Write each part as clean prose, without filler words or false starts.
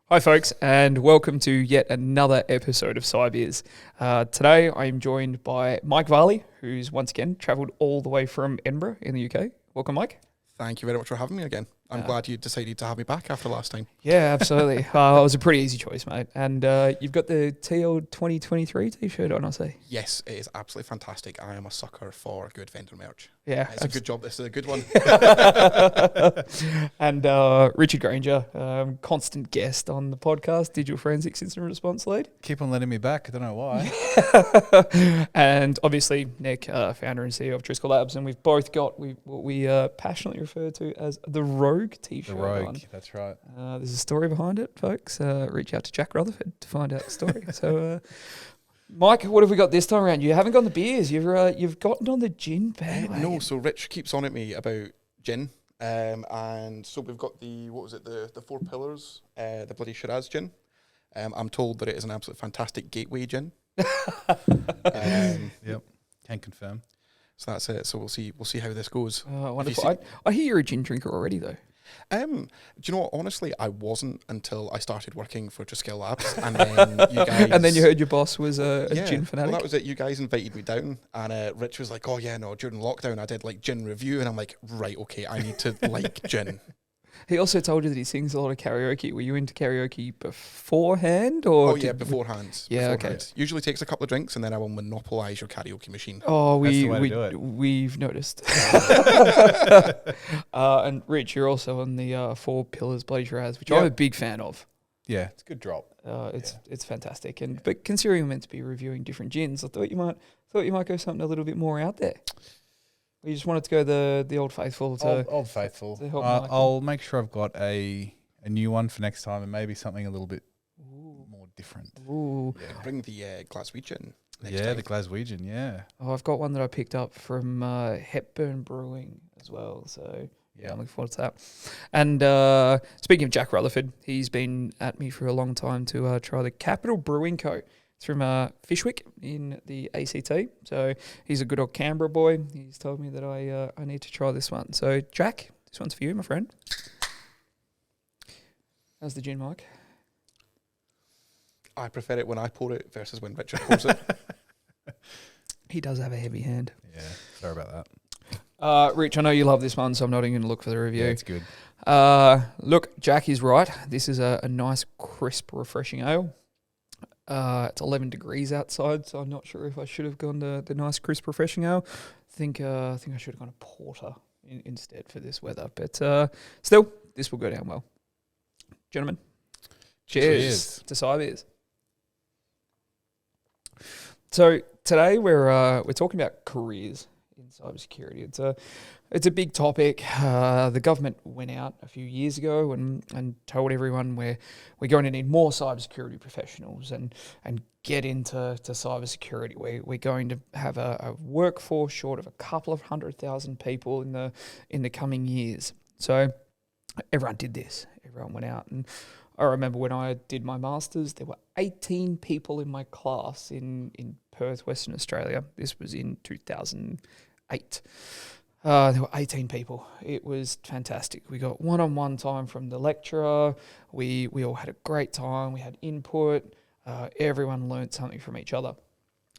Hi folks, and welcome to yet another episode of Cybeers. Today I am joined by Mike Varley, who's once again travelled all the way from Edinburgh in the UK. Welcome, Mike. Thank you very much for having me again. I'm glad you decided to have me back after last time. Yeah, absolutely. It was a pretty easy choice, mate. And you've got the TL 2023 t-shirt on, I see. Yes, it is absolutely fantastic. I am a sucker for good vendor merch. Yeah. It's a good job. This is a good one. And Richard Granger, constant guest on the podcast, Digital Forensics Incident Response Lead. Keep on letting me back. I don't know why. And obviously Nick, founder and CEO of Driscoll Labs, and we've both got what we passionately refer to as the Rogue t-shirt. The Rogue, on. that's right. There's a story behind it, folks. Reach out to Jack Rutherford to find out the story. So, Mike, what have we got this time around? You haven't got the beers. You've gotten on the gin bandwagon. No, so Rich keeps on at me about gin. And so we've got the four pillars, the bloody Shiraz gin. I'm told that it is an absolute fantastic gateway gin. Yep, can confirm. So that's it. So we'll see how this goes. Wonderful. I hear you're a gin drinker already, though. Do you know what? Honestly, I wasn't until I started working for Driscoll Labs, and then you guys. And then you heard your boss was a gin fanatic. Well, that was it. You guys invited me down, and Rich was like, "Oh yeah, no." During lockdown, I did like gin review, and I'm like, "Right, okay, I need to like gin." He also told you that he sings a lot of karaoke. Were you into karaoke beforehand, or? Oh yeah, beforehand. Yeah, beforehand. Okay. Usually takes a couple of drinks, and then I will monopolise your karaoke machine. Oh, That's the way to do it. We've noticed. And Rich, you're also on the Four Pillars Bloody Shiraz, which I'm a big fan of. Yeah, it's a good drop. It's fantastic, but considering we're meant to be reviewing different gins, I thought you might go something a little bit more out there. You just wanted to go the old faithful to Old faithful. to help Mike. I'll make sure I've got a new one for next time, and maybe something a little bit more different. Ooh. Yeah, bring the Glaswegian. The Glaswegian. Yeah. Oh, I've got one that I picked up from Hepburn Brewing as well. So yeah, I'm looking forward to that. And speaking of Jack Rutherford, he's been at me for a long time to try the Capital Brewing Co. It's from Fishwick in the ACT. So he's a good old Canberra boy. He's told me that I need to try this one. So Jack, this one's for you, my friend. How's the gin, Mike? I prefer it when I pour it versus when Richard pours it. He does have a heavy hand. Yeah. Sorry about that. Rich, I know you love this one, so I'm not even going to look for the review. Yeah, it's good. Look, Jack is right. This is a nice, crisp, refreshing ale. It's 11 degrees outside, so I'm not sure if I should have gone to the nice, crisp, refreshing ale. I think I should have gone a porter instead for this weather. But still, this will go down well. Gentlemen, cheers to Cybeers. So today we're talking about careers in cybersecurity. It's a big topic. The government went out a few years ago and told everyone we're going to need more cybersecurity professionals and get into cybersecurity. We're going to have a workforce short of a couple of 100,000 people in the coming years. So everyone did this. Everyone went out, and I remember when I did my masters, there were 18 people in my class in Perth, Western Australia. This was in 2008. There were 18 people. It was fantastic. We got one-on-one time from the lecturer. We all had a great time. We had input. Everyone learnt something from each other.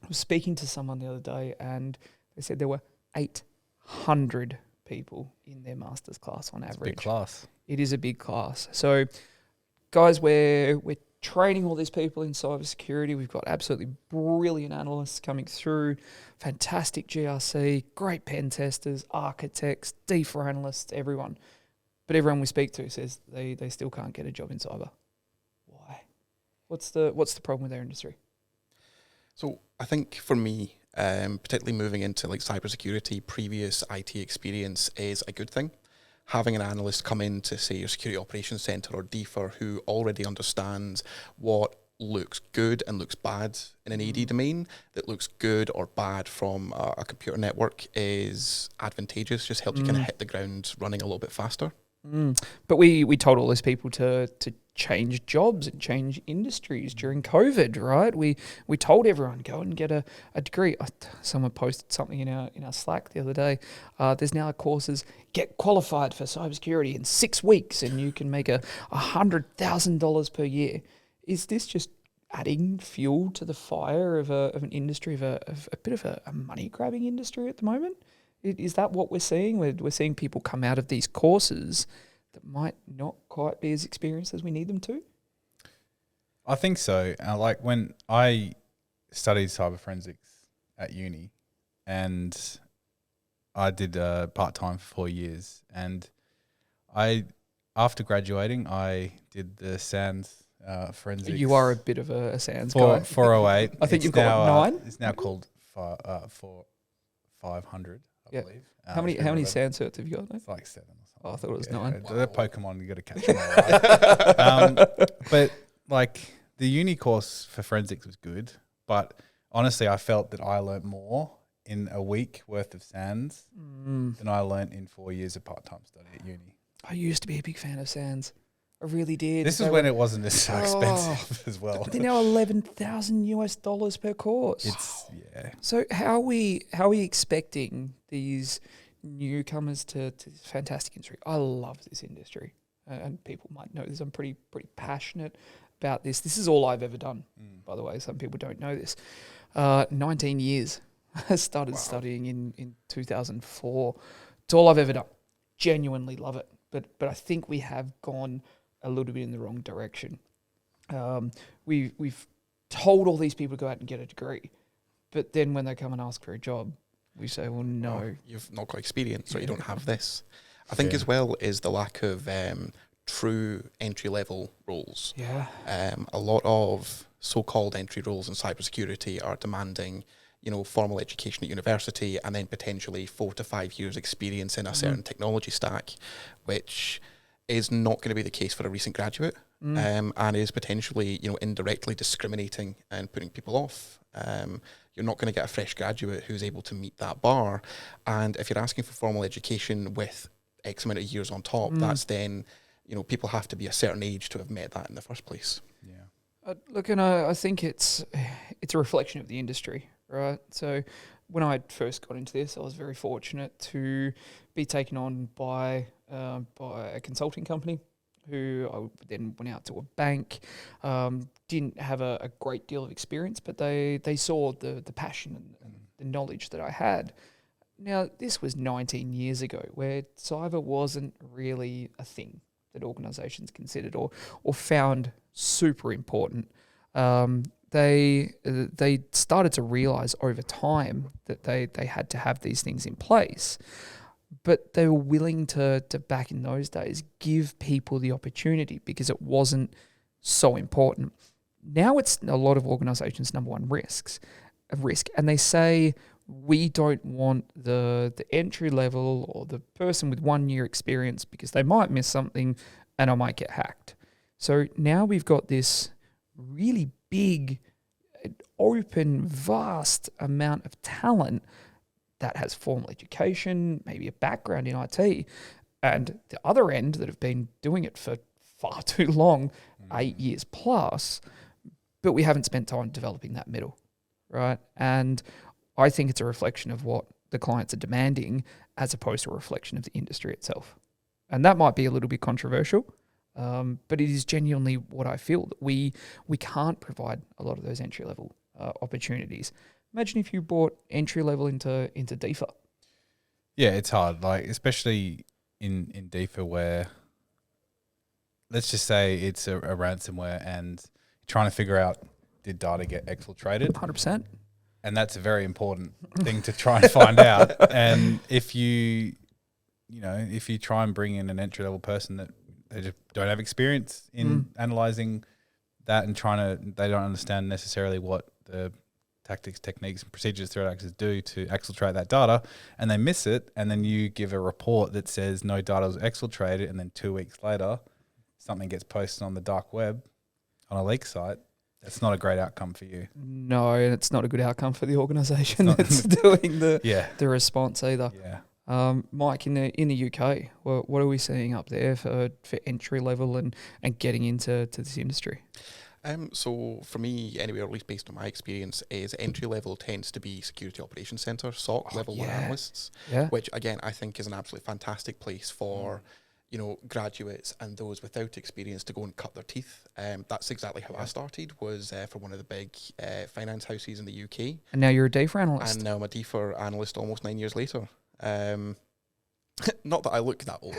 I was speaking to someone the other day, and they said there were 800 people in their master's class on average. Big class. It is a big class. So, guys, we're training all these people in cybersecurity. We've got absolutely brilliant analysts coming through, fantastic GRC, great pen testers, architects, D4 analysts, everyone. But everyone we speak to says they still can't get a job in cyber. Why? What's the problem with their industry? So I think for me, particularly moving into like cybersecurity, previous IT experience is a good thing. Having an analyst come in to, say, your security operations center or DFIR who already understands what looks good and looks bad in an AD domain, that looks good or bad from a computer network is advantageous, just helps you kind of hit the ground running a little bit faster. But we told all those people to change jobs and change industries during COVID, right? We told everyone, go and get a degree. Someone posted something in our Slack the other day. There's now courses, get qualified for cybersecurity in 6 weeks and you can make $100,000 per year. Is this just adding fuel to the fire of an industry, of a bit of a money grabbing industry at the moment? Is that what we're seeing? We're seeing people come out of these courses that might not quite be as experienced as we need them to? I think so. Like when I studied cyber forensics at uni, and I did part-time for 4 years, and after graduating, I did the SANS forensics. You are a bit of a SANS guy. 408. I think you've now, got 9? It's now called 500, I believe. How many SANS certs have you got? It's like 7 or something. Oh, I thought it was 9. They're Pokemon, you got to catch them all, right? But like the uni course for forensics was good, but honestly, I felt that I learnt more in a week worth of SANS than I learnt in 4 years of part-time study at uni. I used to be a big fan of SANS. I really did. This is when it wasn't so expensive as well. They're now $11,000 per course. So how are we expecting these newcomers to this fantastic industry? I love this industry, and people might know this. I'm pretty passionate about this. This is all I've ever done, by the way. Some people don't know this. 19 years. I started studying in 2004. It's all I've ever done. Genuinely love it. But I think we have gone a little bit in the wrong direction. We've told all these people to go out and get a degree, but then when they come and ask for a job, we say, well, no. You've not got experience, or you don't have this. I think as well is the lack of true entry-level roles. Yeah. A lot of so-called entry roles in cybersecurity are demanding, formal education at university and then potentially 4 to 5 years experience in a certain technology stack, which is not going to be the case for a recent graduate, and is potentially, indirectly discriminating and putting people off. You're not going to get a fresh graduate who's able to meet that bar. And if you're asking for formal education with X amount of years on top, that's then, people have to be a certain age to have met that in the first place. Yeah. Look, and I think it's a reflection of the industry, right? So when I first got into this, I was very fortunate to be taken on by a consulting company who I then went out to a bank. Didn't have a great deal of experience, but they saw the passion and the knowledge that I had. Now, this was 19 years ago, where cyber wasn't really a thing that organisations considered or found super important. They started to realise over time that they had to have these things in place. But they were willing to back in those days, give people the opportunity because it wasn't so important. Now it's a lot of organisations' number one risk. And they say, we don't want the entry level or the person with 1 year experience because they might miss something and I might get hacked. So now we've got this really big, open, vast amount of talent that has formal education, maybe a background in IT, and the other end that have been doing it for far too long, 8 years plus, but we haven't spent time developing that middle, right? And I think it's a reflection of what the clients are demanding as opposed to a reflection of the industry itself. And that might be a little bit controversial, but it is genuinely what I feel, that we can't provide a lot of those entry-level opportunities. Imagine if you brought entry-level into DeFi. Yeah, it's hard, like especially in DeFi where, let's just say it's a ransomware and you're trying to figure out, did data get exfiltrated? 100%. And that's a very important thing to try and find out. And if you try and bring in an entry-level person that they just don't have experience in analysing that and they don't understand necessarily what the tactics, techniques, and procedures threat actors do to exfiltrate that data, and they miss it, and then you give a report that says no data was exfiltrated, and then 2 weeks later, something gets posted on the dark web on a leak site. That's not a great outcome for you. No, and it's not a good outcome for the organisation that's doing the response either. Yeah. Mike, in the UK, what are we seeing up there for entry level and getting into this industry? So for me, anyway, or at least based on my experience, is entry level tends to be security operations center, SOC level 1 analysts, which again I think is an absolutely fantastic place for graduates and those without experience to go and cut their teeth. That's exactly how I started. Was for one of the big finance houses in the UK, and now you're a DFR analyst. And now I'm a DFR analyst almost 9 years later. Not that I look that old.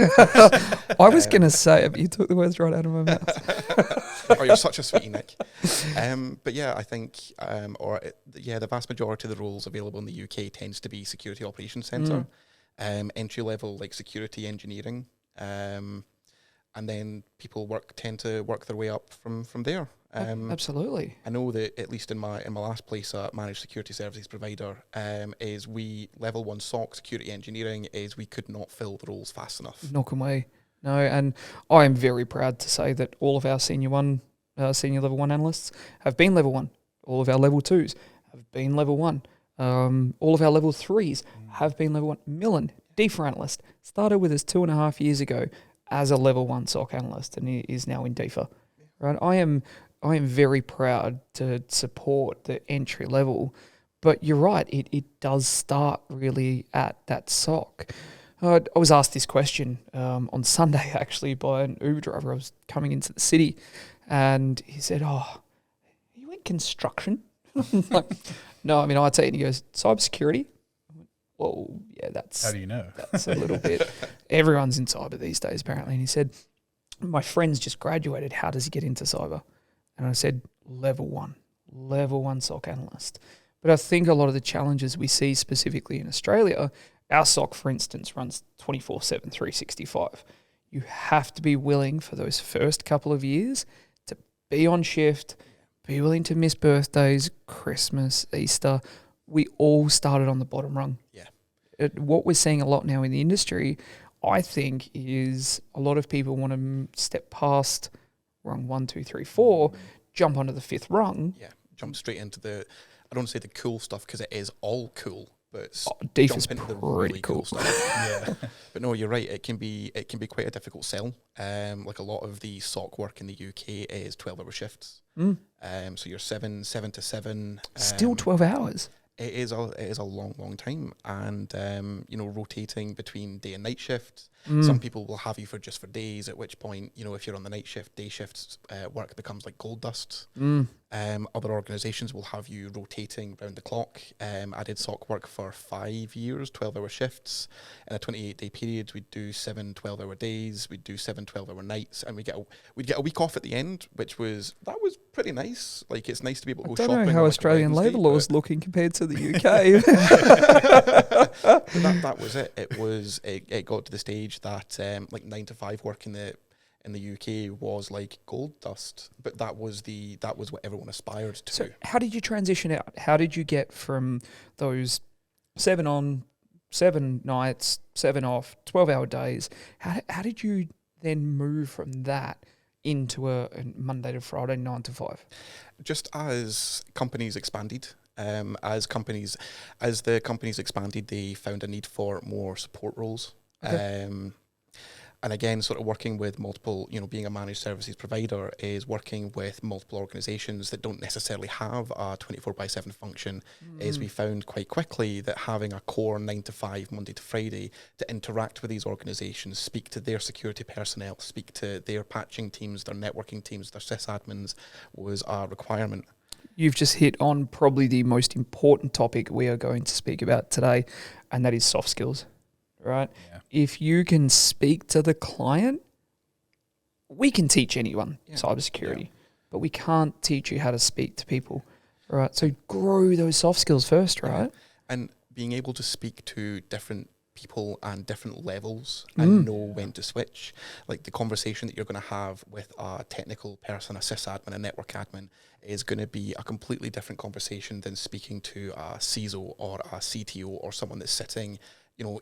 I was going to say, you took the words right out of my mouth. Oh, you're such a sweetie, Nick. But yeah, I think, the vast majority of the roles available in the UK tends to be security operations centre, entry level like security engineering, and then people tend to work their way up from there. Absolutely. I know that at least in my last place, managed security services provider, is we level 1 SOC security engineering is we could not fill the roles fast enough. Knock away. No, and I am very proud to say that all of our senior level 1 analysts have been level 1. All of our level 2s have been level 1. All of our level 3s have been level 1. Millen, DFR analyst, started with us 2.5 years ago as a level 1 SOC analyst, and he is now in DFR. Right? I am very proud to support the entry level, but you're right, it does start really at that SOC. I was asked this question on Sunday, actually, by an Uber driver. I was coming into the city, and he said, "Oh, are you in construction?" I'm like, "No, I'm in IT." And he goes, "Cybersecurity?" I went, "Well, yeah, that's..." How do you know? That's a little bit... Everyone's in cyber these days, apparently. And he said, "My friend's just graduated. How does he get into cyber?" And I said, level 1 SOC analyst. But I think a lot of the challenges we see specifically in Australia, our SOC, for instance, runs 24/7, 365. You have to be willing for those first couple of years to be on shift, be willing to miss birthdays, Christmas, Easter. We all started on the bottom rung. Yeah. What we're seeing a lot now in the industry, I think, is a lot of people want to step past rung 1, 2, 3, 4, jump onto the 5th rung. Yeah, jump straight into I don't want to say the cool stuff because it is all cool, but DFR is jump into the pretty really cool stuff. Yeah, but no, you're right. It can be quite a difficult sell. Like a lot of the SOC work in the UK is 12-hour shifts. So you're 7 to 7. Still 12 hours. It is a long time, and rotating between day and night shifts. Some people will have you for days, at which point, if you're on the night shift, day shifts work becomes like gold dust. Other organisations will have you rotating round the clock. I did SOC work for 5 years, 12-hour shifts. In a 28-day period, we'd do 7 12-hour days, we'd do 7 12-hour nights, and we'd get a week off at the end, that was pretty nice. Like, it's nice to be able to go shopping. I don't know how Australian labour law is looking compared to the UK. That was it. It got to the stage that like 9 to 5 work in the UK was like gold dust, but that was what everyone aspired to. So how did you transition out? How did you get from those 7 on, 7 nights, 7 off, 12-hour days? How did you then move from that into a Monday to Friday 9 to 5? Just as companies expanded, as the companies expanded, they found a need for more support roles. Okay. And again, sort of working with multiple, being a managed services provider is working with multiple organizations that don't necessarily have a 24/7 function. Is we found quite quickly that having a core 9 to 5, Monday to Friday, to interact with these organizations, speak to their security personnel, speak to their patching teams, their networking teams, their sysadmins, was a requirement. You've just hit on probably the most important topic we are going to speak about today, and that is soft skills, right? Yeah. If you can speak to the client, we can teach anyone cybersecurity, but we can't teach you how to speak to people, right? So grow those soft skills first, right? And being able to speak to different people and different levels and know when to switch. Like the conversation that you're going to have with a technical person, a sysadmin, a network admin, is going to be a completely different conversation than speaking to a CISO or a CTO or someone that's sitting,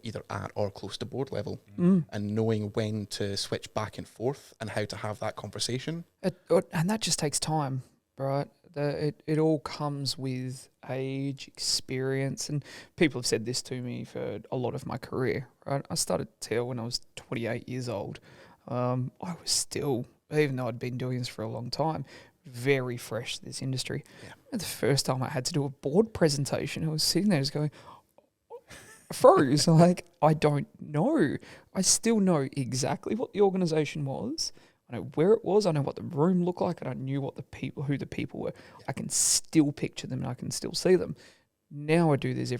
either at or close to board level, and knowing when to switch back and forth and how to have that conversation. And that just takes time, right? It all comes with age, experience, and people have said this to me for a lot of my career. Right? I started TEL when I was 28 years old. I was still, even though I'd been doing this for a long time, very fresh to this industry. Yeah. And the first time I had to do a board presentation, I was sitting there just going, froze. Like, I don't know. I still know exactly what the organisation was. I know where it was. I know what the room looked like, and I knew who the people were. I can still picture them, and I can still see them. Now I do this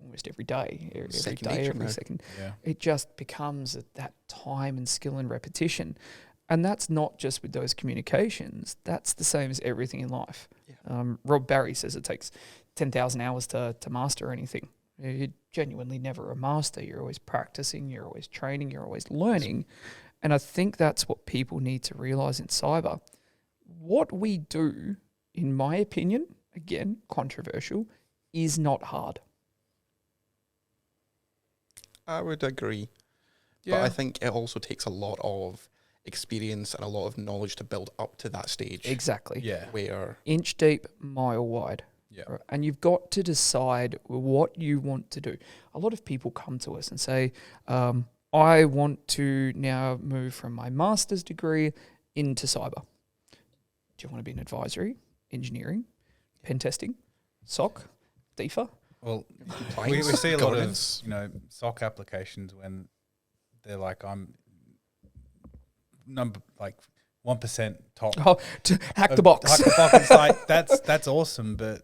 almost every day, every second. Yeah. It just becomes that time and skill and repetition, and that's not just with those communications. That's the same as everything in life. Yeah. Rob Barry says it takes 10,000 hours to master anything. You're genuinely never a master. You're always practicing. You're always training. You're always learning. And I think that's what people need to realise in cyber. What we do, in my opinion, again, controversial, is not hard. I would agree. But I think it also takes a lot of experience and a lot of knowledge to build up to that stage. Exactly. Yeah. Where Inch deep, mile wide. Yeah. Right? And you've got to decide what you want to do. A lot of people come to us and say, I want to now move from my master's degree into cyber. Do you want to be in advisory, engineering, pen testing, SOC, DEFA? Well, we compliance, see a governance. lot of SOC applications when they're like, I'm number like 1% top. Oh, to hack the box. Hack the box. It's like that's awesome, but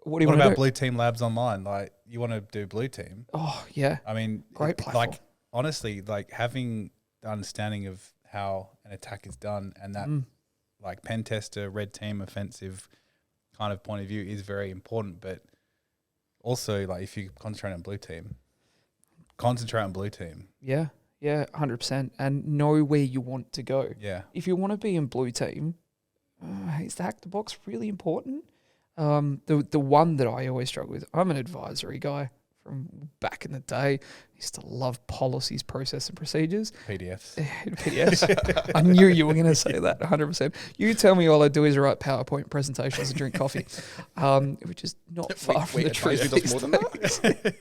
What do you what want to about do? Blue Team Labs Online? Like, you want to do Blue Team? Oh, yeah. I mean, Great platform. like honestly, like having the understanding of how an attack is done and that like pen tester, red team, offensive kind of point of view is very important. But also, like if you concentrate on Blue Team, Yeah, 100%. And know where you want to go. Yeah. If you want to be in blue team, is the hack the box really important? The one that I always struggle with, I'm an advisory guy from back in the day. I used to love policies, process and procedures. PDFs. PDFs. I knew you were going to say that 100%. You tell me all I do is write PowerPoint presentations and drink coffee, which is not far from the truth. advisory does these more than days. that.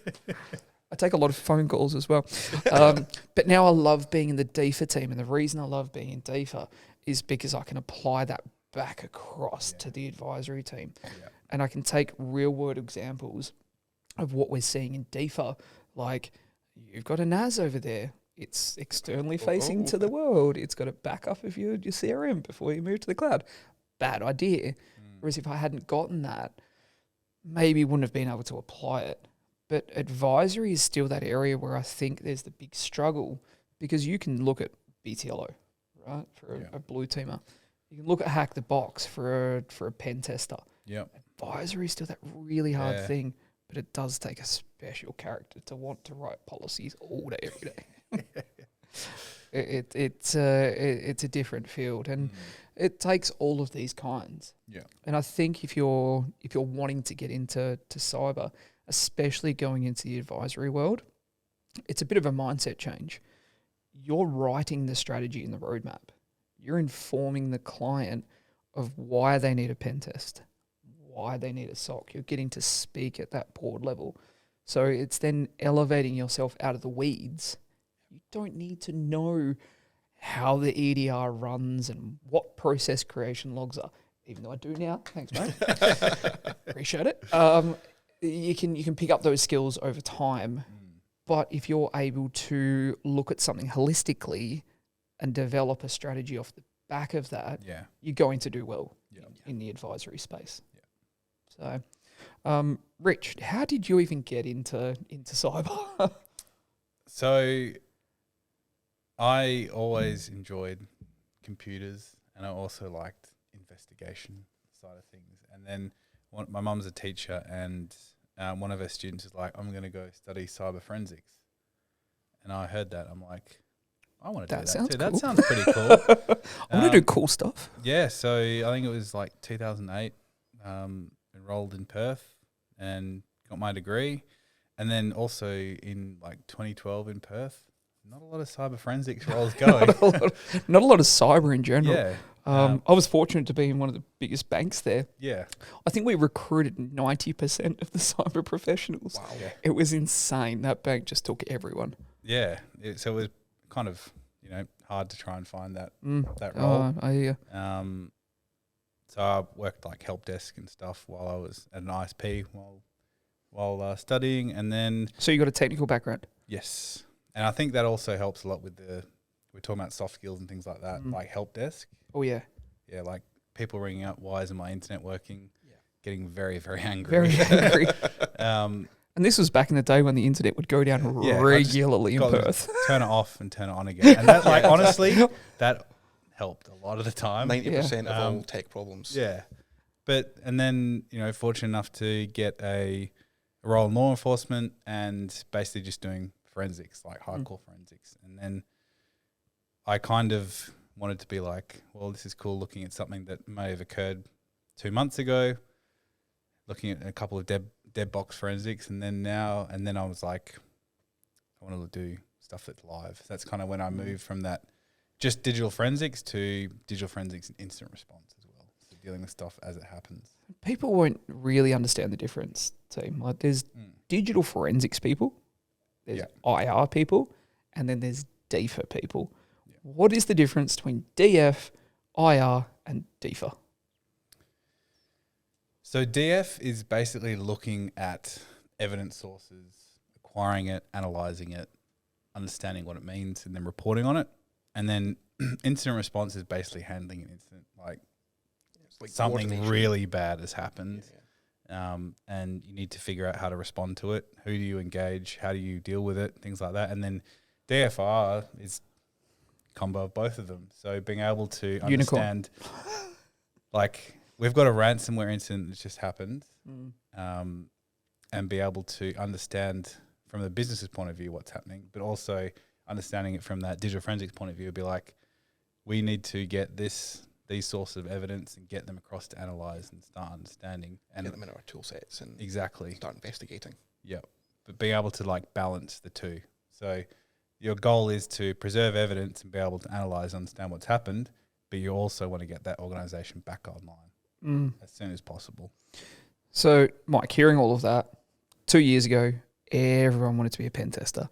I take a lot of phone calls as well. But now I love being in the DEFA team. And the reason I love being in DEFA is because I can apply that back across to the advisory team. Yeah. And I can take real world examples of what we're seeing in DEFA. Like, you've got a NAS over there. It's externally facing to the world. It's got a backup of your CRM before you move to the cloud. Bad idea. Whereas if I hadn't gotten that, maybe wouldn't have been able to apply it. But advisory is still that area where I think there's the big struggle, because you can look at BTLO, right, for a blue teamer. You can look at hack the box for a pen tester. Yeah. Advisory is still that really hard thing, but it does take a special character to want to write policies all day, every day. It's a different field, and it takes all of these kinds. Yeah. And I think if you're wanting to get into cyber, especially going into the advisory world, it's a bit of a mindset change. You're writing the strategy and the roadmap. You're informing the client of why they need a pen test, why they need a SOC. You're getting to speak at that board level. So it's then elevating yourself out of the weeds. You don't need to know how the EDR runs and what process creation logs are, even though I do now. Thanks, mate. Appreciate it. You can pick up those skills over time, but if you're able to look at something holistically and develop a strategy off the back of that, you're going to do well in the advisory space. Yeah. So, Rich, how did you even get into cyber? So I always enjoyed computers, and I also liked investigation side of things. And then my mum's a teacher, and one of her students is like, I'm going to go study cyber forensics. And I heard that. I'm like, I want to do that too. Cool. That sounds pretty cool. I want to do cool stuff. Yeah, so I think it was like 2008, enrolled in Perth and got my degree. And then also in like 2012 in Perth, not a lot of cyber forensics roles going. Not a lot of cyber in general. Yeah. I was fortunate to be in one of the biggest banks there. Yeah. I think we recruited 90% of the cyber professionals. Wow. Yeah. It was insane. That bank just took everyone. Yeah. So it was kind of, hard to try and find that That role. I hear. So I worked like help desk and stuff while I was at an ISP while studying, and then So you got a technical background? yes, and I think that also helps a lot with we're talking about soft skills and things like that, like help desk. Oh, yeah. Yeah, like people ringing up, why isn't my internet working? Yeah. Getting very, very angry. Very angry. Um, And this was back in the day when the internet would go down Yeah, I regularly in got to Perth. turn it off and turn it on again. And that, like, honestly, that helped a lot of the time. 90% of Um, all tech problems. Yeah. And then, fortunate enough to get a role in law enforcement and basically just doing forensics, like hardcore forensics. And then I kind of wanted to be like, well, this is cool looking at something that may have occurred 2 months ago, looking at a couple of dead box forensics. And then I was like, I want to do stuff that's live. So that's kind of when I moved from that just digital forensics to digital forensics and instant response as well. So dealing with stuff as it happens. People won't really understand the difference, team. Like there's digital forensics people, there's IR people, and then there's DFA people. Yeah. What is the difference between DF, IR, and DFA? So DF is basically looking at evidence sources, acquiring it, analyzing it, understanding what it means, and then reporting on it. And then incident response is basically handling an incident, like something really bad has happened, and you need to figure out how to respond to it. Who do you engage? How do you deal with it? Things like that. And then DFR is combo of both of them. So being able to understand, like we've got a ransomware incident that's just happened, and be able to understand from the business's point of view what's happening, but also understanding it from that digital forensics point of view, be like, we need to get these sources of evidence and get them across to analyze and start understanding and get them in our tool sets and exactly start investigating. Yeah, but being able to like balance the two. So your goal is to preserve evidence and be able to analyze and understand what's happened, but you also want to get that organization back online as soon as possible. So, Mike, hearing all of that, 2 years ago, everyone wanted to be a pen tester.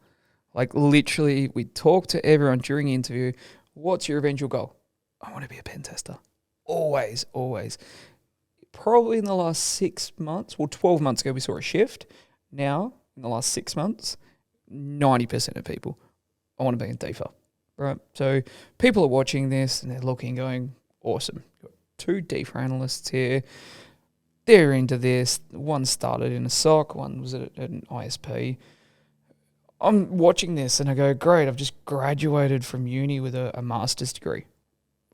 Like literally, we talked to everyone during the interview. What's your eventual goal? I want to be a pen tester. Always, always. Probably in the last 6 months, 12 months ago, we saw a shift. Now, in the last 6 months, 90% of people, I want to be in DFA, right? So people are watching this and they're looking, going, awesome. Got 2 DFA analysts here. They're into this. One started in a SOC, one was at an ISP. I'm watching this and I go, great, I've just graduated from uni with a master's degree.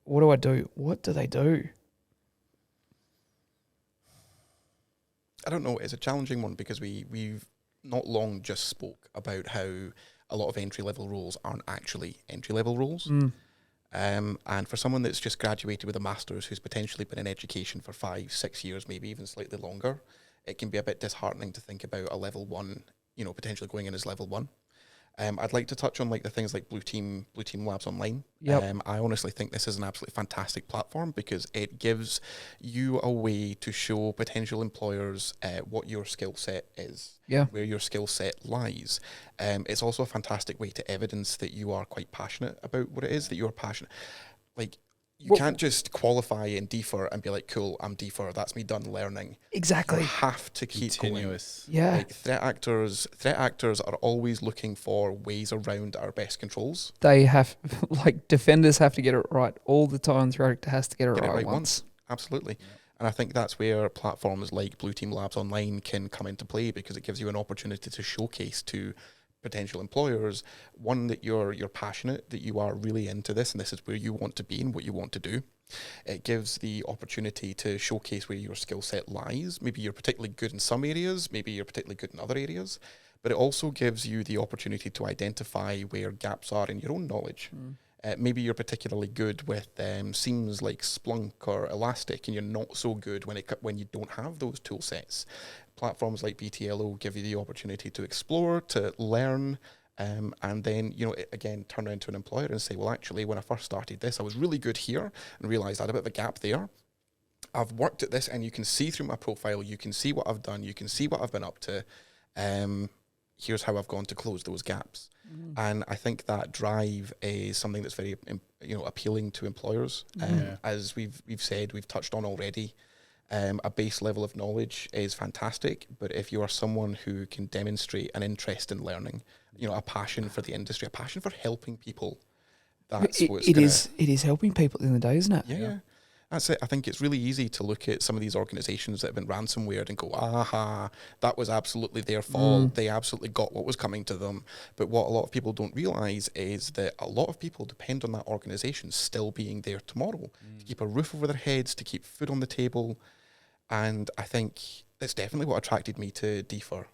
What do I do? What do they do? I don't know. It's a challenging one because we've not long just spoke about how a lot of entry-level roles aren't actually entry-level roles. And for someone that's just graduated with a master's who's potentially been in education for 5-6 years, maybe even slightly longer, it can be a bit disheartening to think about a level 1, potentially going in as level 1. I'd like to touch on like the things like Blue Team Labs Online. Yep. I honestly think this is an absolutely fantastic platform because it gives you a way to show potential employers what your skill set is, where your skill set lies. It's also a fantastic way to evidence that you are quite passionate about what it is that you're passionate. Like, you can't just qualify in DFR and be like, cool, I'm DFR, that's me done learning. Exactly. You have to keep Continuous. going. Yeah. Like threat actors are always looking for ways around our best controls. They have, like, defenders have to get it right all the time. Threat actor has to get it right once. Absolutely. Yeah. And I think that's where platforms like Blue Team Labs Online can come into play because it gives you an opportunity to showcase to potential employers, one, that you're passionate, that you are really into this and this is where you want to be and what you want to do. It gives the opportunity to showcase where your skill set lies. Maybe you're particularly good in some areas, maybe you're particularly good in other areas, but it also gives you the opportunity to identify where gaps are in your own knowledge. Maybe you're particularly good with seams like Splunk or Elastic, and you're not so good when you don't have those tool sets. Platforms like BTLO give you the opportunity to explore, to learn, And then, again, turn around to an employer and say, well, actually, when I first started this, I was really good here and realised I had a bit of a gap there. I've worked at this, and you can see through my profile, you can see what I've done, you can see what I've been up to. Here's how I've gone to close those gaps. And I think that drive is something that's very, appealing to employers. As we've said, we've touched on already, a base level of knowledge is fantastic, but if you are someone who can demonstrate an interest in learning, a passion for the industry, a passion for helping people, that's what's it is helping people in the day, isn't it? Yeah. That's it. I think it's really easy to look at some of these organisations that have been ransomwared and go, aha, that was absolutely their fault. They absolutely got what was coming to them. But what a lot of people don't realise is that a lot of people depend on that organisation still being there tomorrow to keep a roof over their heads, to keep food on the table. And I think that's definitely what attracted me to DFIR.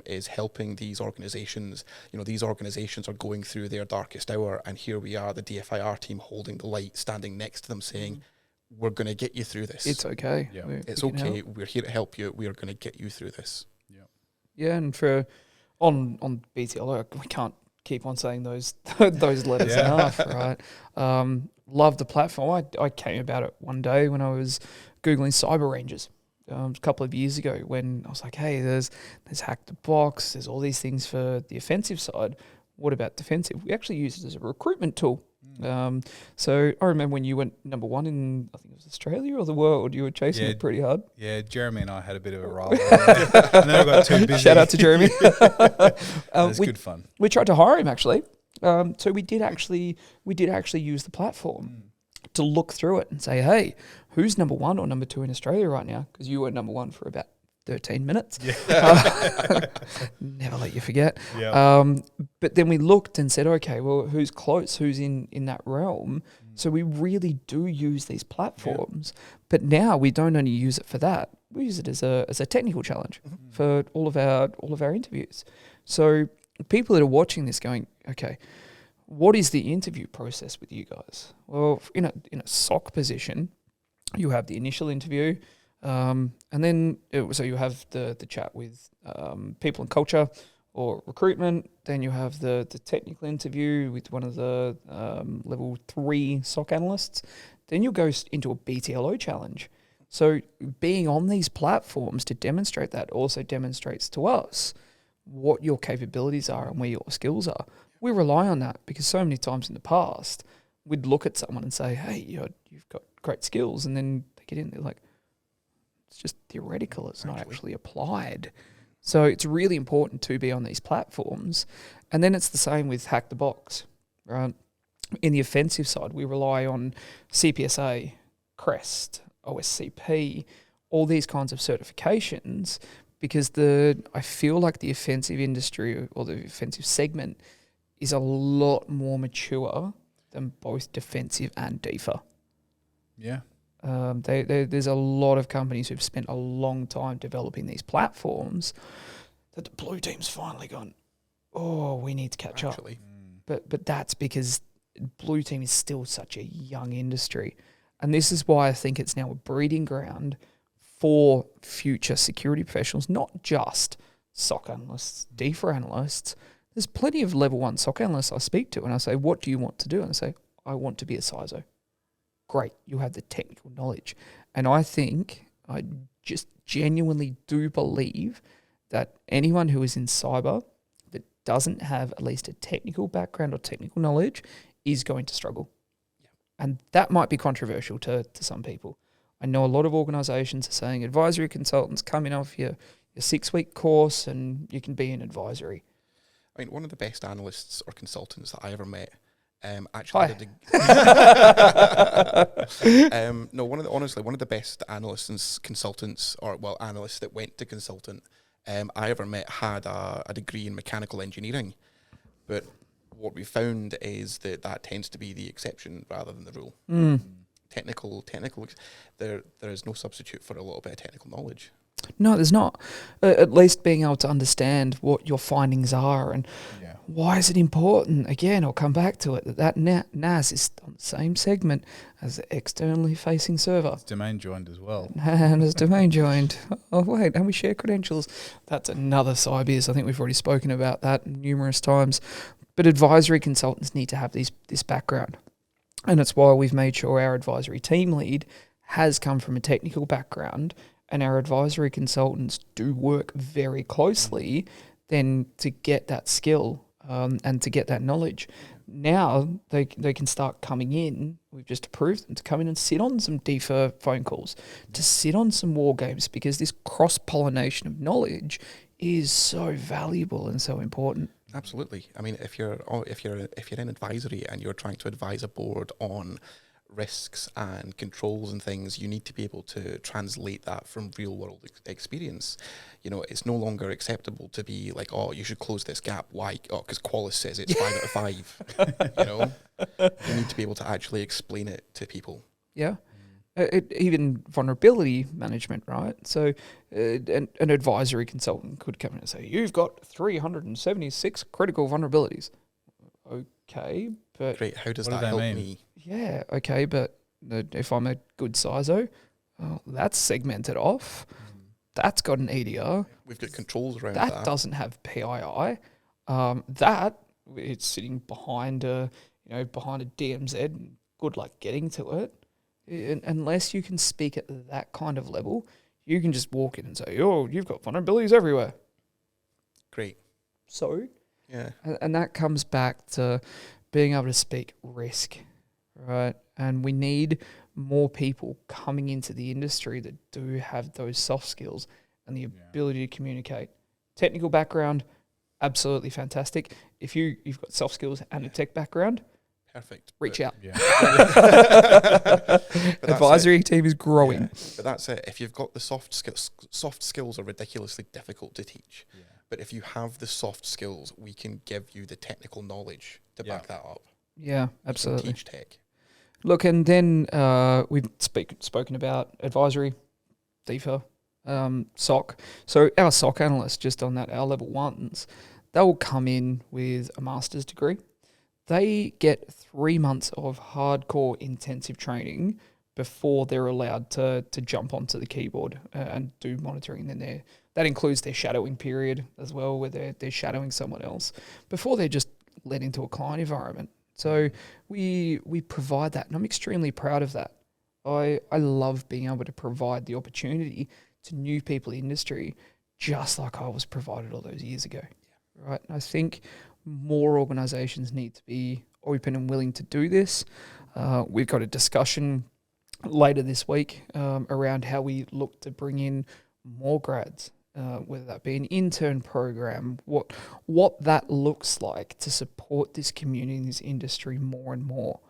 Is helping these organisations. These organisations are going through their darkest hour, and here we are, the DFIR team holding the light, standing next to them saying, we're going to get you through this. It's okay. Yeah. It's okay. We're here to help you. We are going to get you through this. Yeah, and for on BTL, we can't keep on saying those letters enough, right? Love the platform. I came about it one day when I was Googling Cyber Rangers. A couple of years ago, when I was like, hey, there's Hack the Box, there's all these things for the offensive side. What about defensive? We actually use it as a recruitment tool. So I remember when you went number one in, I think it was Australia or the world, you were chasing it pretty hard. Yeah, Jeremy and I had a bit of a rivalry. And then I got too busy. Shout out to Jeremy. It's good fun. We tried to hire him actually. So we did actually use the platform to look through it and say, hey, who's number one or number two in Australia right now? Because you were number one for about 13 minutes. Yeah. Never let you forget. Yeah. But then we looked and said, okay, well, who's close? Who's in that realm? So we really do use these platforms. But now we don't only use it for that. We use it as a technical challenge for all of our interviews. So people that are watching this going, okay, what is the interview process with you guys? Well, in a SOC position, you have the initial interview, and then so you have the chat with people and culture or recruitment. Then you have the technical interview with one of the level 3 SOC analysts. Then you'll go into a BTLO challenge. So being on these platforms to demonstrate that also demonstrates to us what your capabilities are and where your skills are. We rely on that because so many times in the past, we'd look at someone and say, hey, you've got great skills. And then they get in, they're like, it's just theoretical. It's not actually applied. So it's really important to be on these platforms. And then it's the same with Hack the Box, right? In the offensive side, we rely on CPSA, CREST, OSCP, all these kinds of certifications because I feel like the offensive industry or the offensive segment is a lot more mature than both defensive and DFIR. Yeah. There's a lot of companies who've spent a long time developing these platforms that the blue team's finally gone, oh, we need to catch up. But that's because blue team is still such a young industry. And this is why I think it's now a breeding ground for future security professionals, not just SOC analysts, DFIR analysts. There's plenty of level 1 SOC analysts I speak to and I say, what do you want to do? And I say, I want to be a CISO. Great, you have the technical knowledge. And I just genuinely do believe that anyone who is in cyber that doesn't have at least a technical background or technical knowledge is going to struggle. Yeah. And that might be controversial to some people. I know a lot of organisations are saying advisory consultants come in off your 6-week course and you can be an advisory. I mean, one of the best analysts or consultants that I ever met actually one of the best analysts and consultants, analysts that went to consultant I ever met had a degree in mechanical engineering. But what we found is that tends to be the exception rather than the rule. Technical. There is no substitute for a little bit of technical knowledge. No, there's not. At least being able to understand what your findings are and Yeah. why is it important. Again, I'll come back to it. That NAS is on the same segment as the externally facing server. It's domain joined as well. And as domain joined. Oh, wait, and we share credentials. That's another Cybeers. I think we've already spoken about that numerous times. But advisory consultants need to have this background. And it's why we've made sure our advisory team lead has come from a technical background, and our advisory consultants do work very closely then to get that skill and to get that knowledge. Now they can start coming in. We've just approved them to come in and sit on some defer phone calls, to sit on some war games, because this cross-pollination of knowledge is so valuable and so important. Absolutely. I mean, if you're in advisory and you're trying to advise a board on risks and controls and things, you need to be able to translate that from real world experience. You know, it's no longer acceptable to be like, oh, you should close this gap. Why? Oh, because Qualys says it's 5 out of 5. You know, you need to be able to actually explain it to people. Yeah. Even vulnerability management, right? So an advisory consultant could come in and say, you've got 376 critical vulnerabilities. Okay, but... Great, how does What that do they help mean? me? Yeah, okay, but if I'm a good CISO, that's segmented off. That's got an EDR. We've got controls around That that. doesn't have PII. That, it's sitting behind a DMZ. Good luck getting to it. Unless you can speak at that kind of level, you can just walk in and say, oh, you've got vulnerabilities everywhere. Great. So, Yeah. and that comes back to being able to speak risk, right? And we need more people coming into the industry that do have those soft skills and the ability to communicate. Technical background, absolutely fantastic. If you've got soft skills and a tech background, Perfect. reach out. Yeah. Advisory team is growing. Yeah, but that's it. If you've got the soft skills are ridiculously difficult to teach. Yeah. But if you have the soft skills, we can give you the technical knowledge to back that up. Yeah, We can absolutely. teach tech. Look, and then we've spoken about advisory, DEFA, SOC. So our SOC analysts, just on that, our level ones, they will come in with a master's degree. They get 3 months of hardcore intensive training before they're allowed to jump onto the keyboard and do monitoring. And then that includes their shadowing period as well, where they're shadowing someone else before they're just led into a client environment. So we provide that, and I'm extremely proud of that. I love being able to provide the opportunity to new people in the industry, just like I was provided all those years ago. Right? And I think more organisations need to be open and willing to do this. We've got a discussion later this week around how we look to bring in more grads, whether that be an intern program, what that looks like to support this community in this industry more and more.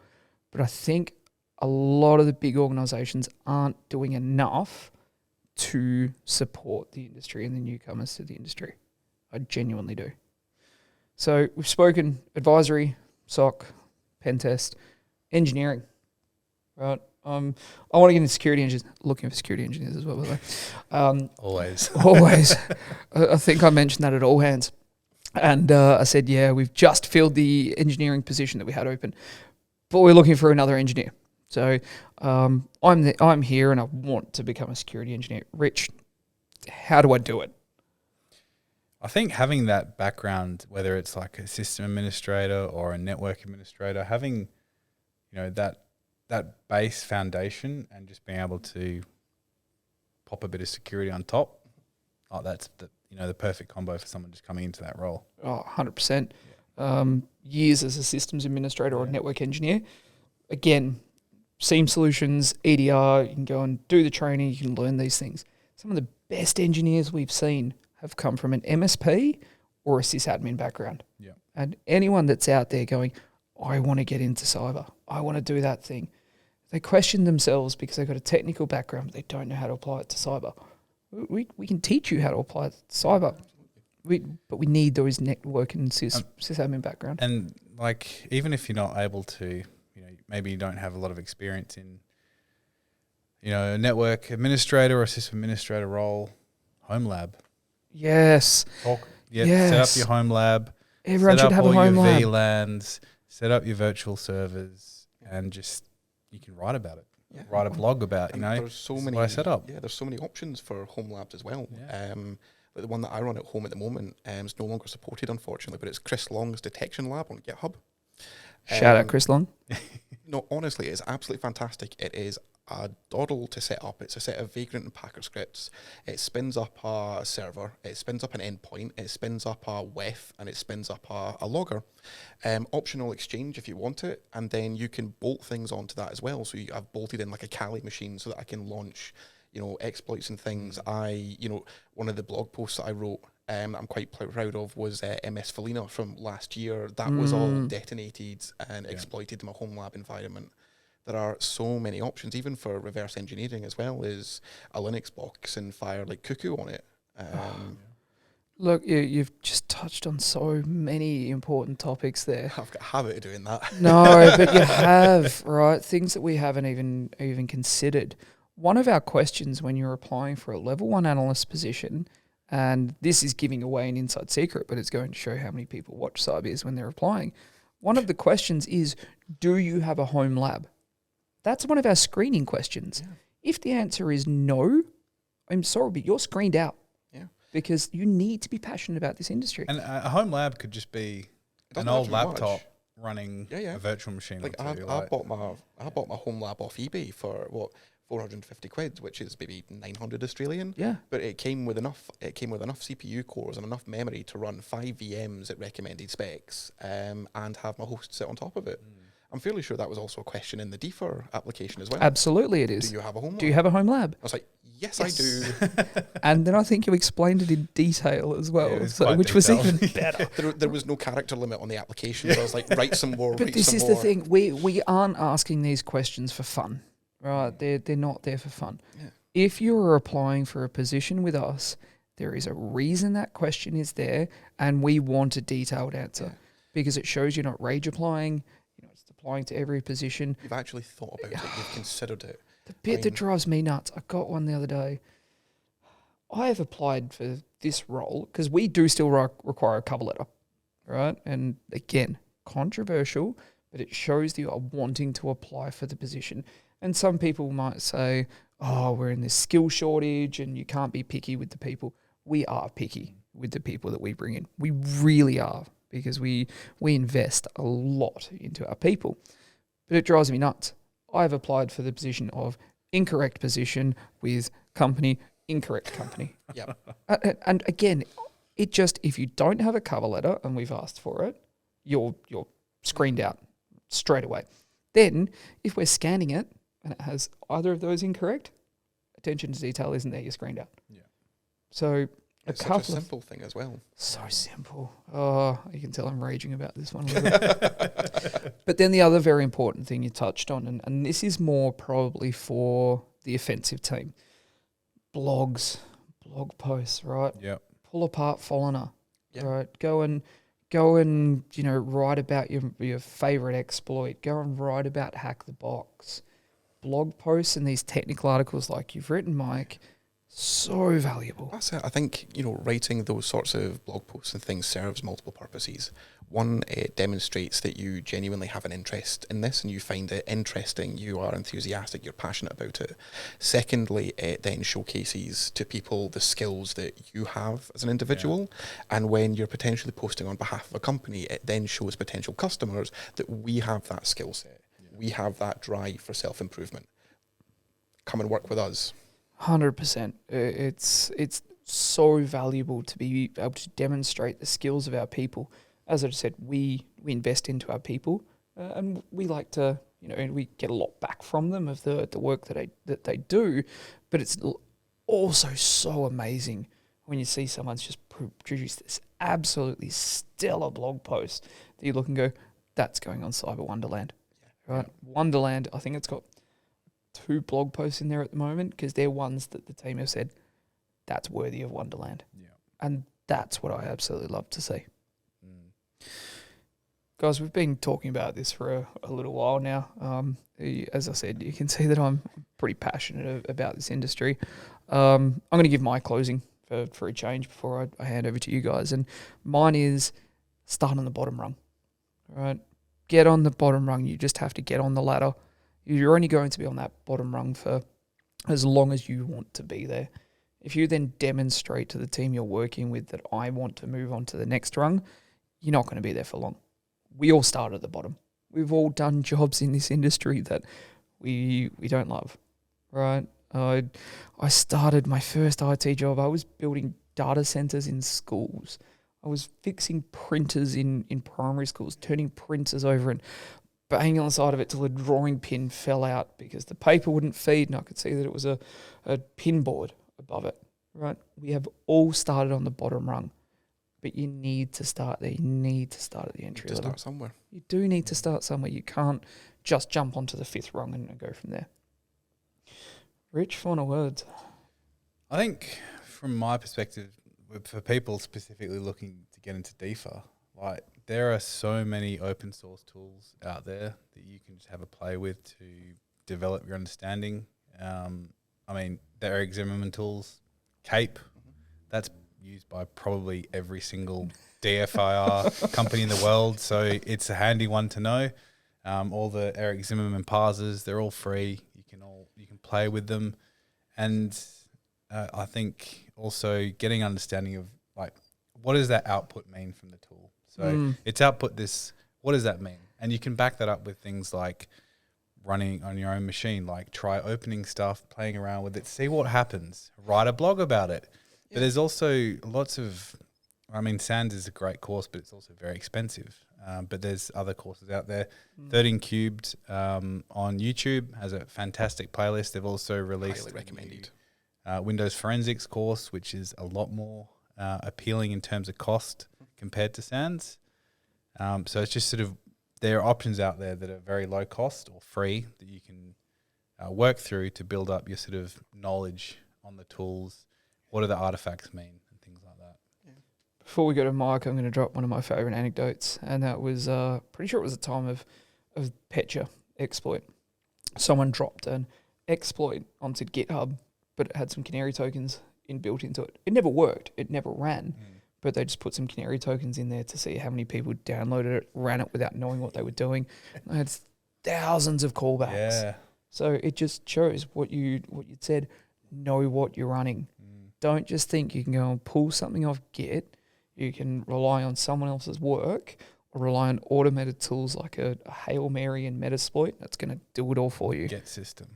But I think a lot of the big organisations aren't doing enough to support the industry and the newcomers to the industry. I genuinely do. So we've spoken advisory, SOC, pen test, engineering, right? I want to get into security engineers, looking for security engineers as well, by the way. Always. Always. I think I mentioned that at all hands. And I said, yeah, we've just filled the engineering position that we had open, but we're looking for another engineer. So I'm here and I want to become a security engineer. Rich, how do I do it? I think having that background, whether it's like a system administrator or a network administrator, having, that base foundation and just being able to pop a bit of security on top, that's the perfect combo for someone just coming into that role. Oh, 100%. Years as a systems administrator or network engineer. Again, SIEM solutions, EDR, you can go and do the training, you can learn these things. Some of the best engineers we've seen have come from an MSP or a sysadmin background. Yeah. And anyone that's out there going, I want to get into cyber, I want to do that thing, they question themselves because they've got a technical background, but they don't know how to apply it to cyber. We can teach you how to apply it to cyber, but we need those network and sysadmin background. And like, even if you're not able to, maybe you don't have a lot of experience in, a network administrator or a system administrator role, home lab. Yes. Set Yes. up your home lab. Everyone set should up have a all home your lab. VLANs, set up your virtual servers, and just you can write about it. Yeah. Write a blog about, There's so this is many what I set up. Yeah, there's so many options for home labs as well. Yeah. But the one that I run at home at the moment is no longer supported, unfortunately, but it's Chris Long's detection lab on GitHub. Shout out Chris Long. No, honestly, it's absolutely fantastic. It is a doddle to set up. It's a set of Vagrant and Packer scripts. It spins up a server. It spins up an endpoint. It spins up a WEF, and it spins up a logger. Optional exchange if you want it, and then you can bolt things onto that as well. So I've bolted in like a Kali machine so that I can launch, exploits and things. One of the blog posts that I wrote, I'm quite proud of, was MS Felina from last year. That was all detonated and exploited in my home lab environment. There are so many options, even for reverse engineering as well, as a Linux box and fire like Cuckoo on it. Look, you've just touched on so many important topics there. I've got a habit of doing that. No, but you have, right? Things that we haven't even considered. One of our questions when you're applying for a level 1 analyst position, and this is giving away an inside secret, but it's going to show how many people watch Cybeers when they're applying. One of the questions is, do you have a home lab? That's one of our screening questions. Yeah. If the answer is no, I'm sorry, but you're screened out. Yeah. Because you need to be passionate about this industry. And a home lab could just be an old laptop running a virtual machine. Like I bought my home lab off eBay for what, 450 quid, which is maybe 900 Australian. Yeah. But it came with enough CPU cores and enough memory to run 5 VMs at recommended specs, and have my host sit on top of it. I'm fairly sure that was also a question in the DFIR application as well. Absolutely it is. Do you have a home lab? Do you have a home lab? I was like, yes. I do. And then I think you explained it in detail as well, which was even better. There was no character limit on the application, so I was like, write some more, But this is the thing, we aren't asking these questions for fun, right? They're not there for fun. Yeah. If you're applying for a position with us, there is a reason that question is there, and we want a detailed answer because it shows you're not rage applying. It's applying to every position. You've actually thought about it. You've considered it. The bit that drives me nuts, I got one the other day. I have applied for this role because we do still require a cover letter, right? And again, controversial, but it shows that you are wanting to apply for the position. And some people might say, oh, we're in this skill shortage and you can't be picky with the people. We are picky with the people that we bring in. We really are, because we invest a lot into our people. But it drives me nuts. I've applied for the position of incorrect position with company, incorrect company. Yeah. And again, it just, if you don't have a cover letter and we've asked for it, you're screened out straight away. Then, if we're scanning it and it has either of those incorrect, attention to detail isn't there, you're screened out. Yeah. So it's such a simple thing as well. So simple. Oh, you can tell I'm raging about this one a little bit. But then the other very important thing you touched on, and this is more probably for the offensive team, blogs, blog posts, right? Yeah. Pull apart Folliner, right? Go and write about your favorite exploit. Go and write about Hack the Box. Blog posts and these technical articles like you've written, Mike, so valuable. That's it. I think, writing those sorts of blog posts and things serves multiple purposes. One, it demonstrates that you genuinely have an interest in this and you find it interesting, you are enthusiastic, you're passionate about it. Secondly, it then showcases to people the skills that you have as an individual. Yeah. And when you're potentially posting on behalf of a company, it then shows potential customers that we have that skill set. Yeah. We have that drive for self-improvement. Come and work with us. 100%. It's so valuable to be able to demonstrate the skills of our people. As I just said, we invest into our people, and we like to, we get a lot back from them of the work that they do. But it's also so amazing when you see someone's just produced this absolutely stellar blog post that you look and go, that's going on Cyber Wonderland, right? Yeah. Wonderland, I think it's got 2 blog posts in there at the moment because they're ones that the team have said that's worthy of Wonderland. Yeah. And that's what I absolutely love to see. Guys, we've been talking about this for a little while now. As I said, you can see that I'm pretty passionate about this industry. I'm going to give my closing for a change before I hand over to you guys. And mine is start on the bottom rung, right? Get on the bottom rung. You just have to get on the ladder. You're only going to be on that bottom rung for as long as you want to be there. If you then demonstrate to the team you're working with that I want to move on to the next rung, you're not going to be there for long. We all start at the bottom. We've all done jobs in this industry that we don't love, right? I started my first IT job. I was building data centers in schools. I was fixing printers in primary schools, turning printers over and banging on the side of it till a drawing pin fell out because the paper wouldn't feed and I could see that it was a pin board above it, right? We have all started on the bottom rung, but you need to start there. You need to start at the entry level. Start somewhere. You do need to start somewhere. You can't just jump onto the 5th rung and go from there. Rich, final words. I think from my perspective, for people specifically looking to get into DeFi, like there are so many open source tools out there that you can just have a play with to develop your understanding. I mean, the Eric Zimmerman tools, Cape, that's used by probably every single DFIR company in the world, so it's a handy one to know. All the Eric Zimmerman parsers, they're all free. You can play with them, and I think also getting understanding of like what does that output mean from the tool. So it's output this. What does that mean? And you can back that up with things like running on your own machine, like try opening stuff, playing around with it, see what happens, write a blog about it. Yeah. But there's also lots of, I mean, SANS is a great course, but it's also very expensive. But there's other courses out there. 13 Cubed on YouTube has a fantastic playlist. They've also released a Windows Forensics course, which is a lot more appealing in terms of cost compared to SANS. So it's just sort of, there are options out there that are very low cost or free that you can work through to build up your sort of knowledge on the tools. What do the artifacts mean and things like that. Yeah. Before we go to Mike, I'm going to drop one of my favourite anecdotes, and that was pretty sure it was the time of Petya exploit. Someone dropped an exploit onto GitHub, but it had some canary tokens inbuilt into it. It never worked. It never ran. But they just put some canary tokens in there to see how many people downloaded it, ran it without knowing what they were doing. They had thousands of callbacks. Yeah. So it just shows what you said. Know what you're running. Don't just think you can go and pull something off Git. You can rely on someone else's work or rely on automated tools like a Hail Mary and Metasploit. That's going to do it all for you. Get system.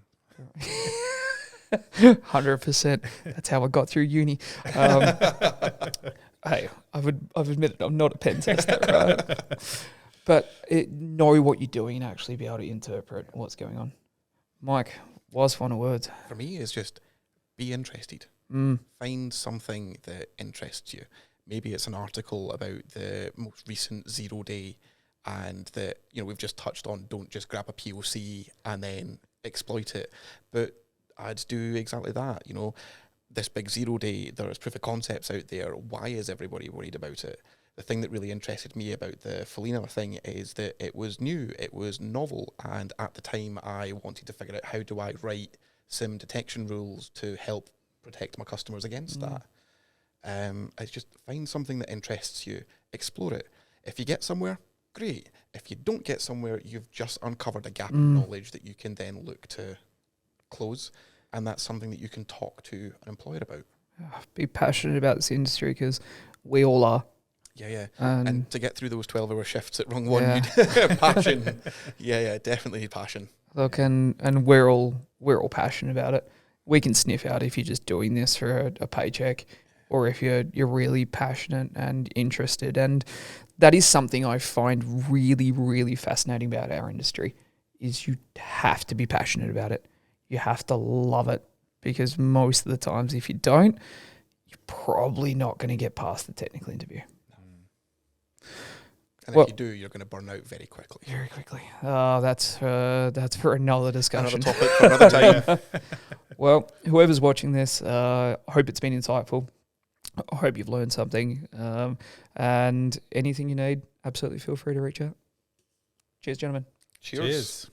100%. That's how I got through uni. Hey, I've admitted I'm not a pen tester, right? But know what you're doing and actually be able to interpret what's going on. Mike, wise final words. For me, it's just be interested. Find something that interests you. Maybe it's an article about the most recent 0 day, and that we've just touched on. Don't just grab a POC and then exploit it. But I'd do exactly that. This big 0 day, there's proof of concepts out there. Why is everybody worried about it? The thing that really interested me about the Felina thing is that it was new, it was novel, and at the time I wanted to figure out how do I write SIM detection rules to help protect my customers against that. It's just find something that interests you, explore it. If you get somewhere, great. If you don't get somewhere, you've just uncovered a gap in knowledge that you can then look to close. And that's something that you can talk to an employer about. Be passionate about this industry because we all are. Yeah. And to get through those 12-hour shifts at rung one, passion. Yeah, definitely passion. Look, and we're all passionate about it. We can sniff out if you're just doing this for a paycheck, or if you're really passionate and interested. And that is something I find really, really fascinating about our industry. Is you have to be passionate about it. You have to love it, because most of the times if you don't, you're probably not going to get past the technical interview. And if you do, you're going to burn out very quickly. Very quickly. That's for another discussion. Another topic for another time. Well, whoever's watching this, I hope it's been insightful. I hope you've learned something. And anything you need, absolutely feel free to reach out. Cheers, gentlemen. Cheers.